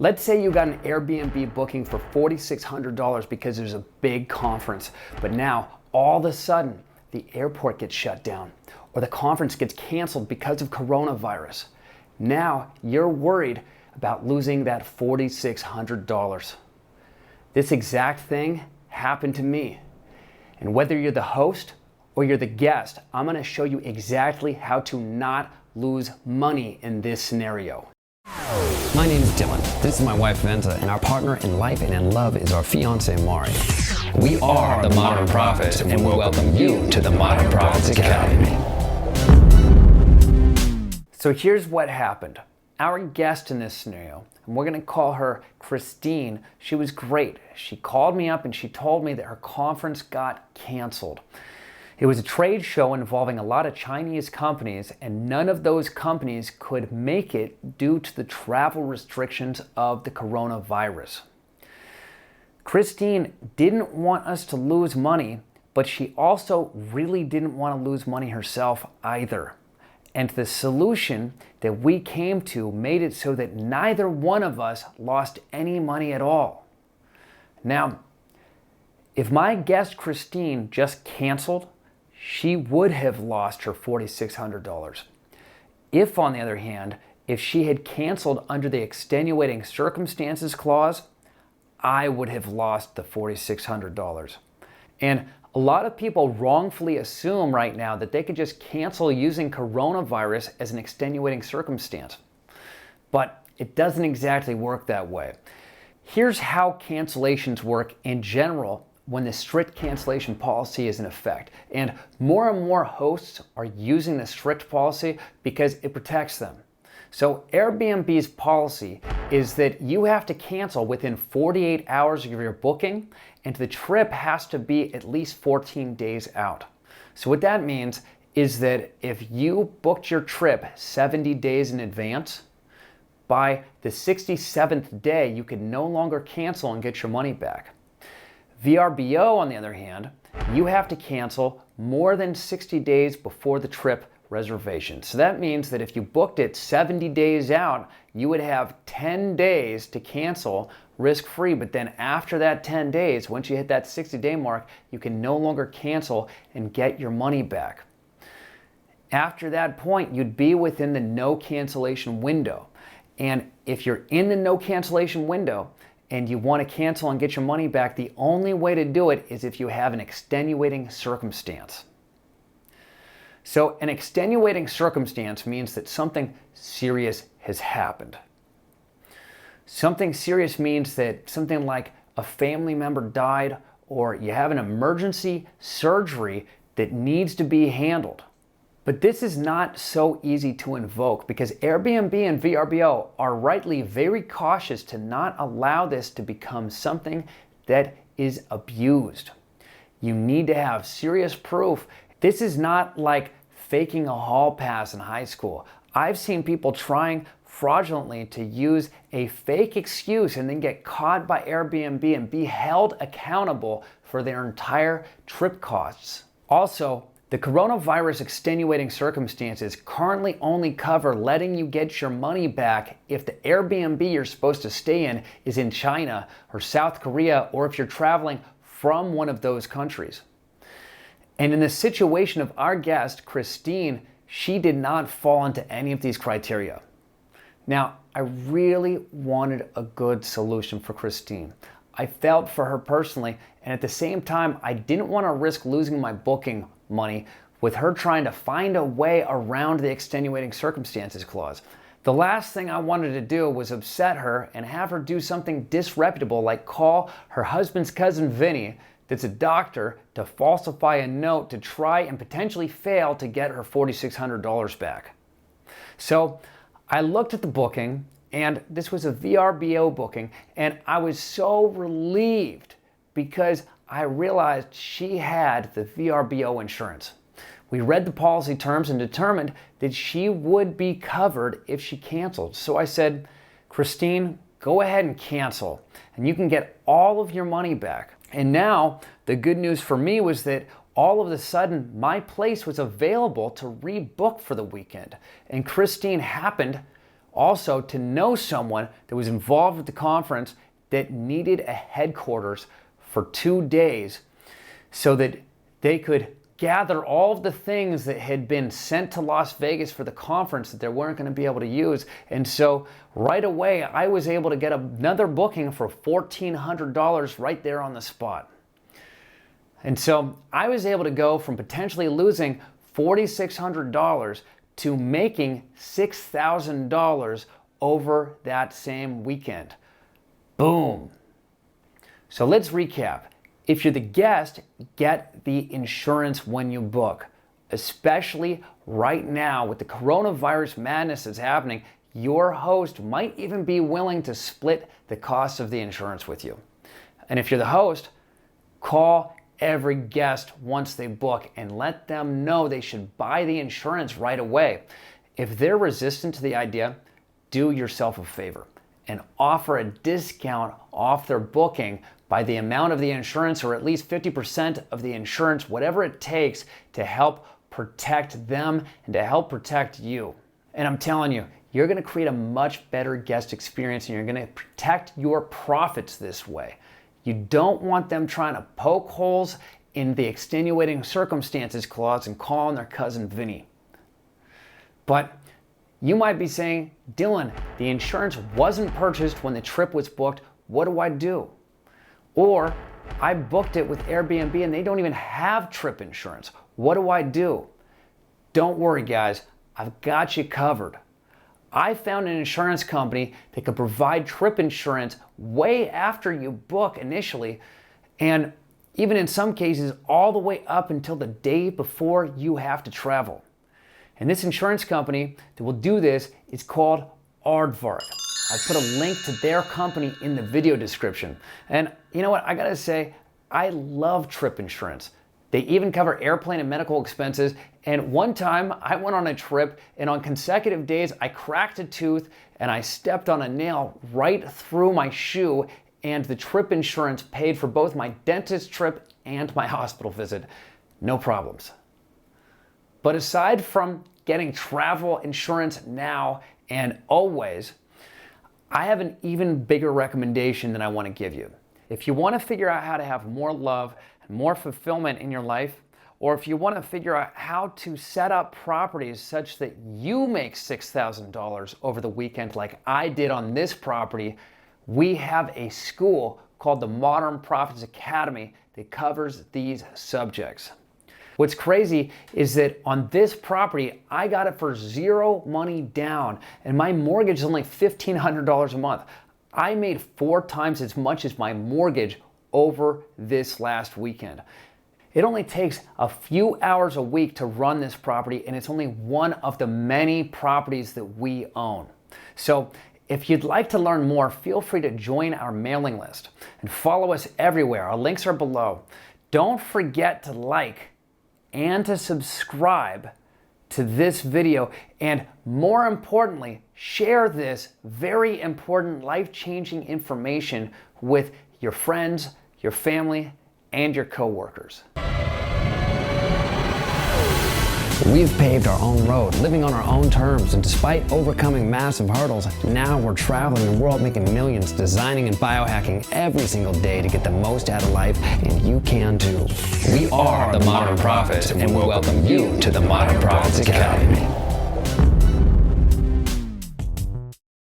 Let's say you got an Airbnb booking for $4,600 because there's a big conference, but now all of a sudden the airport gets shut down or the conference gets canceled because of coronavirus. Now you're worried about losing that $4,600. This exact thing happened to me. And whether you're the host or you're the guest, I'm going to show you exactly how to not lose money in this scenario. My name is Dylan. This is my wife Venta, and our partner in life and in love is our fiance Mari. We are the Modern Prophets, and we welcome you to the Modern Prophets Academy. So here's what happened. Our guest in this scenario, and we're going to call her Christine, she was great. She called me up and she told me that her conference got canceled. It was a trade show involving a lot of Chinese companies, and none of those companies could make it due to the travel restrictions of the coronavirus. Christine didn't want us to lose money, but she also really didn't want to lose money herself either. And the solution that we came to made it so that neither one of us lost any money at all. Now, if my guest Christine just canceled, she would have lost her $4,600. If, on the other hand, if she had canceled under the extenuating circumstances clause, I would have lost the $4,600. And a lot of people wrongfully assume right now that they could just cancel using coronavirus as an extenuating circumstance. But it doesn't exactly work that way. Here's how cancellations work in general when the strict cancellation policy is in effect. And more hosts are using the strict policy because it protects them. So Airbnb's policy is that you have to cancel within 48 hours of your booking, and the trip has to be at least 14 days out. So what that means is that if you booked your trip 70 days in advance, by the 67th day, you can no longer cancel and get your money back. Vrbo, on the other hand, you have to cancel more than 60 days before the trip reservation. So that means that if you booked it 70 days out, you would have 10 days to cancel risk-free. But then after that 10 days, once you hit that 60-day mark, you can no longer cancel and get your money back. After that point, you'd be within the no cancellation window. And if you're in the no cancellation window, and you want to cancel and get your money back, the only way to do it is if you have an extenuating circumstance. So an extenuating circumstance means that something serious has happened. Something serious means that something like a family member died, or you have an emergency surgery that needs to be handled. But this is not so easy to invoke because Airbnb and Vrbo are rightly very cautious to not allow this to become something that is abused. You need to have serious proof. This is not like faking a hall pass in high school. I've seen people trying fraudulently to use a fake excuse and then get caught by Airbnb and be held accountable for their entire trip costs. Also, the coronavirus extenuating circumstances currently only cover letting you get your money back if the Airbnb you're supposed to stay in is in China or South Korea, or if you're traveling from one of those countries. And in the situation of our guest, Christine, she did not fall into any of these criteria. Now, I really wanted a good solution for Christine. I felt for her personally, and at the same time, I didn't want to risk losing my booking money with her trying to find a way around the extenuating circumstances clause. The last thing I wanted to do was upset her and have her do something disreputable like call her husband's cousin Vinny, that's a doctor, to falsify a note to try and potentially fail to get her $4,600 back. So I looked at the booking, and this was a Vrbo booking, and I was so relieved because I realized she had the Vrbo insurance. We read the policy terms and determined that she would be covered if she canceled. So I said, Christine, go ahead and cancel, and you can get all of your money back. And now the good news for me was that all of a sudden my place was available to rebook for the weekend. And Christine happened Also, to know someone that was involved with the conference that needed a headquarters for 2 days so that they could gather all of the things that had been sent to Las Vegas for the conference that they weren't going to be able to use. And so right away, I was able to get another booking for $1,400 right there on the spot. And so I was able to go from potentially losing $4,600 to making $6,000 over that same weekend. Boom. So let's recap. If you're the guest, get the insurance when you book. Especially right now with the coronavirus madness that's happening, your host might even be willing to split the cost of the insurance with you. And if you're the host, call every guest once they book and let them know they should buy the insurance right away. If they're resistant to the idea, do yourself a favor and offer a discount off their booking by the amount of the insurance, or at least 50% of the insurance, whatever it takes to help protect them and to help protect you. And I'm telling you, you're gonna create a much better guest experience and you're gonna protect your profits this way. You don't want them trying to poke holes in the extenuating circumstances clause and calling their cousin Vinny. But you might be saying, Dylan, the insurance wasn't purchased when the trip was booked. What do I do? Or I booked it with Airbnb and they don't even have trip insurance. What do I do? Don't worry, guys. I've got you covered. I found an insurance company that could provide trip insurance way after you book initially, and even in some cases all the way up until the day before you have to travel. And this insurance company that will do this is called Aardvark. I put a link to their company in the video description. And you know what, I gotta say, I love trip insurance. They even cover airplane and medical expenses. And one time I went on a trip and on consecutive days I cracked a tooth and I stepped on a nail right through my shoe, and the trip insurance paid for both my dentist trip and my hospital visit. No problems. But aside from getting travel insurance now and always, I have an even bigger recommendation that I want to give you. If you want to figure out how to have more love and more fulfillment in your life, or if you want to figure out how to set up properties such that you make $6,000 over the weekend like I did on this property, we have a school called the Modern Profits Academy that covers these subjects. What's crazy is that on this property, I got it for zero money down, and my mortgage is only $1,500 a month. I made 4 times as much as my mortgage over this last weekend. It only takes a few hours a week to run this property, and it's only one of the many properties that we own. So if you'd like to learn more, feel free to join our mailing list and follow us everywhere. Our links are below. Don't forget to like and to subscribe to this video, and more importantly, share this very important life-changing information with your friends, your family, and your coworkers. We've paved our own road, living on our own terms, and despite overcoming massive hurdles, now we're traveling the world making millions, designing and biohacking every single day to get the most out of life, and you can too. We are the Modern Prophets, and we welcome you to the Modern Profits Academy.